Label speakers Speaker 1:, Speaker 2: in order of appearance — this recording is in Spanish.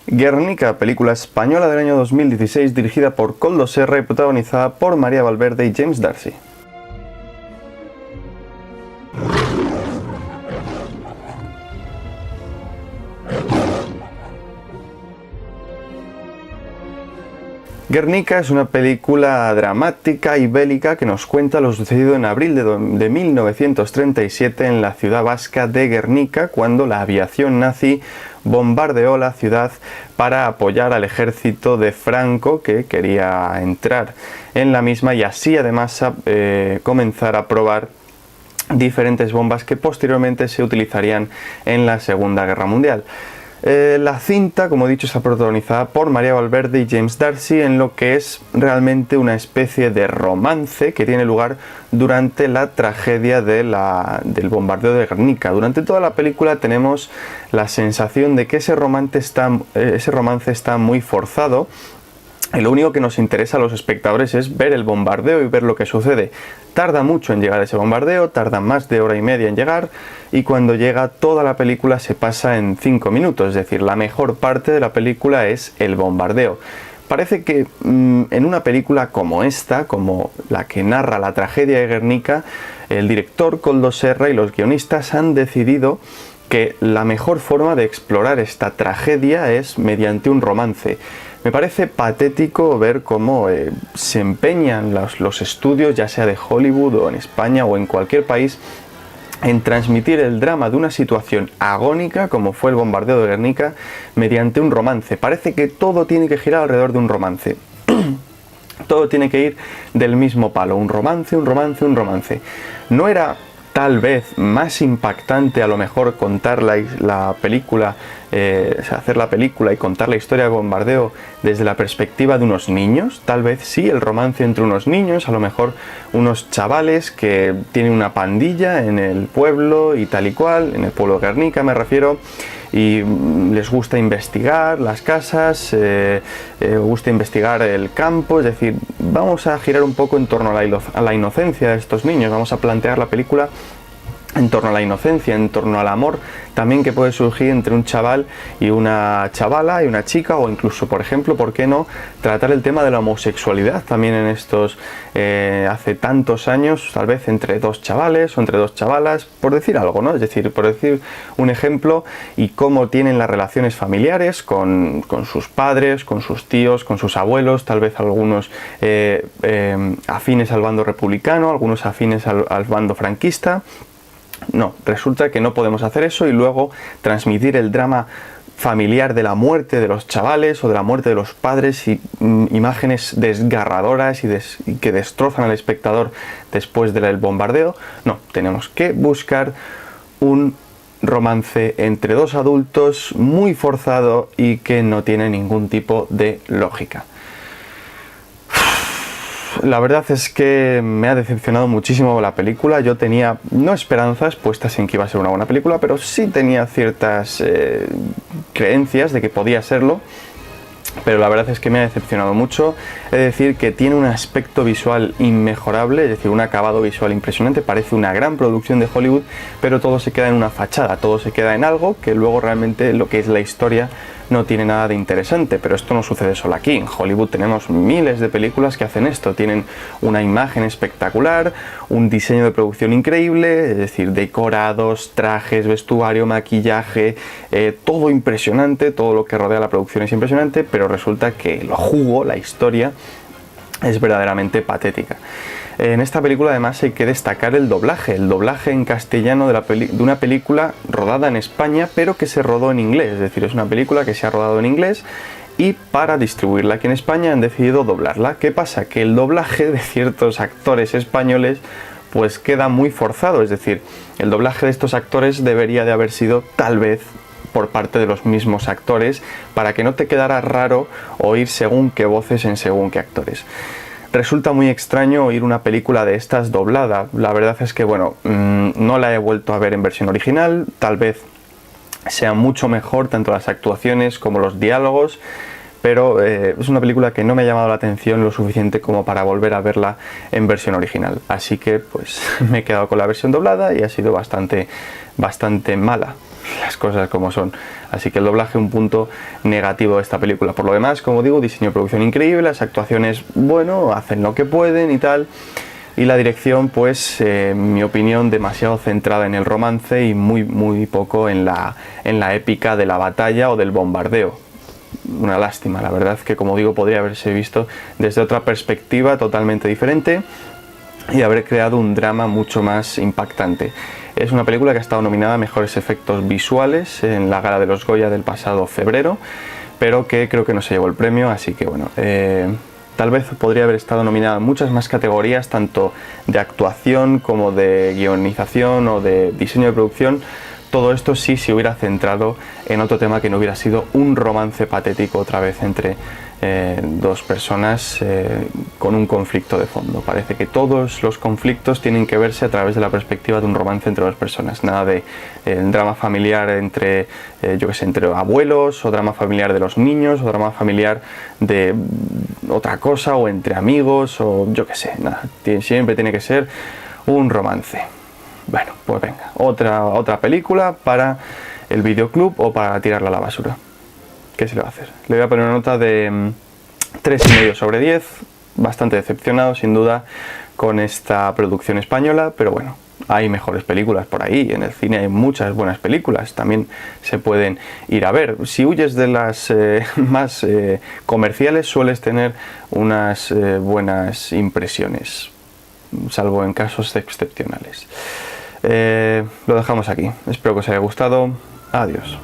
Speaker 1: Guernica, película española del año 2016 dirigida por Koldo Serra y protagonizada por María Valverde y James D'Arcy. Guernica es una película dramática y bélica que nos cuenta lo sucedido en abril de 1937 en la ciudad vasca de Guernica, cuando la aviación nazi bombardeó la ciudad para apoyar al ejército de Franco, que quería entrar en la misma y así además comenzar a probar diferentes bombas que posteriormente se utilizarían en la Segunda Guerra Mundial. La cinta, como he dicho, está protagonizada por María Valverde y James D'Arcy en lo que es realmente una especie de romance que tiene lugar durante la tragedia del bombardeo de Guernica. Durante toda la película tenemos la sensación de que ese romance está muy forzado. Y lo único que nos interesa a los espectadores es ver el bombardeo y ver lo que sucede. Tarda mucho en llegar ese bombardeo, tarda más de hora y media en llegar, y cuando llega toda la película se pasa en 5 minutos, es decir, la mejor parte de la película es el bombardeo. Parece que en una película como esta, como la que narra la tragedia de Guernica, el director Koldo Serra y los guionistas han decidido que la mejor forma de explorar esta tragedia es mediante un romance. Me parece patético ver cómo se empeñan los estudios, ya sea de Hollywood o en España o en cualquier país, en transmitir el drama de una situación agónica como fue el bombardeo de Guernica mediante un romance. Parece que todo tiene que girar alrededor de un romance. Todo tiene que ir del mismo palo, un romance, un romance, un romance. ¿No era tal vez más impactante a lo mejor contar la película, hacer la película y contar la historia del bombardeo desde la perspectiva de unos niños? Tal vez sí, el romance entre unos niños, a lo mejor unos chavales que tienen una pandilla en el pueblo y tal y cual, en el pueblo de Guernica me refiero, y les gusta investigar las casas, gusta investigar el campo, es decir, vamos a girar un poco en torno a la inocencia de estos niños, vamos a plantear la película en torno a la inocencia, en torno al amor también que puede surgir entre un chaval y una chavala y una chica, o incluso, por ejemplo, ¿por qué no tratar el tema de la homosexualidad también en estos, hace tantos años, tal vez entre dos chavales o entre dos chavalas, por decir algo, ¿no? Es decir, por decir un ejemplo, y cómo tienen las relaciones familiares con sus padres, con sus tíos, con sus abuelos, tal vez algunos afines al bando republicano, algunos afines al bando franquista. No, resulta que no podemos hacer eso y luego transmitir el drama familiar de la muerte de los chavales o de la muerte de los padres y imágenes desgarradoras y que destrozan al espectador después del bombardeo. No, tenemos que buscar un romance entre dos adultos muy forzado y que no tiene ningún tipo de lógica. La verdad es que me ha decepcionado muchísimo la película. Yo tenía no esperanzas puestas en que iba a ser una buena película, pero sí tenía ciertas creencias de que podía serlo. Pero la verdad es que me ha decepcionado mucho. Es decir, que tiene un aspecto visual inmejorable, es decir, un acabado visual impresionante. Parece una gran producción de Hollywood, pero todo se queda en una fachada, todo se queda en algo que luego realmente lo que es la historia no tiene nada de interesante. Pero esto no sucede solo aquí. En Hollywood tenemos miles de películas que hacen esto. Tienen una imagen espectacular, un diseño de producción increíble, es decir, decorados, trajes, vestuario, maquillaje, todo impresionante, todo lo que rodea la producción es impresionante, pero resulta que lo jugo, la historia, es verdaderamente patética. En esta película además hay que destacar el doblaje en castellano de una película rodada en España, pero que se rodó en inglés, es decir, es una película que se ha rodado en inglés y para distribuirla aquí en España han decidido doblarla. ¿Qué pasa? Que el doblaje de ciertos actores españoles pues queda muy forzado, es decir, el doblaje de estos actores debería de haber sido tal vez por parte de los mismos actores para que no te quedara raro oír según qué voces en según qué actores. Resulta muy extraño oír una película de estas doblada. La verdad es que, bueno, no la he vuelto a ver en versión original. Tal vez sea mucho mejor tanto las actuaciones como los diálogos, pero es una película que no me ha llamado la atención lo suficiente como para volver a verla en versión original. Así que, pues, me he quedado con la versión doblada y ha sido bastante mala. las cosas como son. Así que el doblaje un punto negativo de esta película. Por lo demás, como digo, diseño de producción increíble, las actuaciones, bueno, hacen lo que pueden y tal. Y la dirección, pues, en mi opinión, demasiado centrada en el romance y muy poco en la épica de la batalla o del bombardeo. Una lástima, la verdad que, como digo, podría haberse visto desde otra perspectiva totalmente diferente y haber creado un drama mucho más impactante. Es una película que ha estado nominada a Mejores Efectos Visuales en la Gala de los Goya del pasado febrero, pero que creo que no se llevó el premio, así que bueno, tal vez podría haber estado nominada en muchas más categorías, tanto de actuación como de guionización o de diseño de producción. Todo esto sí se hubiera centrado en otro tema que no hubiera sido un romance patético otra vez entre dos personas con un conflicto de fondo. Parece que todos los conflictos tienen que verse a través de la perspectiva de un romance entre dos personas. Nada de drama familiar entre, yo que sé, entre abuelos, o drama familiar de los niños, o drama familiar de otra cosa, o entre amigos, o yo que sé, nada. Siempre tiene que ser un romance. Bueno, pues venga, otra película para el videoclub o para tirarla a la basura. ¿Qué se le va a hacer? Le voy a poner una nota de 3,5 sobre 10, bastante decepcionado sin duda con esta producción española, pero bueno, hay mejores películas por ahí, en el cine hay muchas buenas películas, también se pueden ir a ver. Si huyes de las más comerciales, sueles tener unas buenas impresiones, salvo en casos excepcionales. Lo dejamos aquí, espero que os haya gustado, adiós.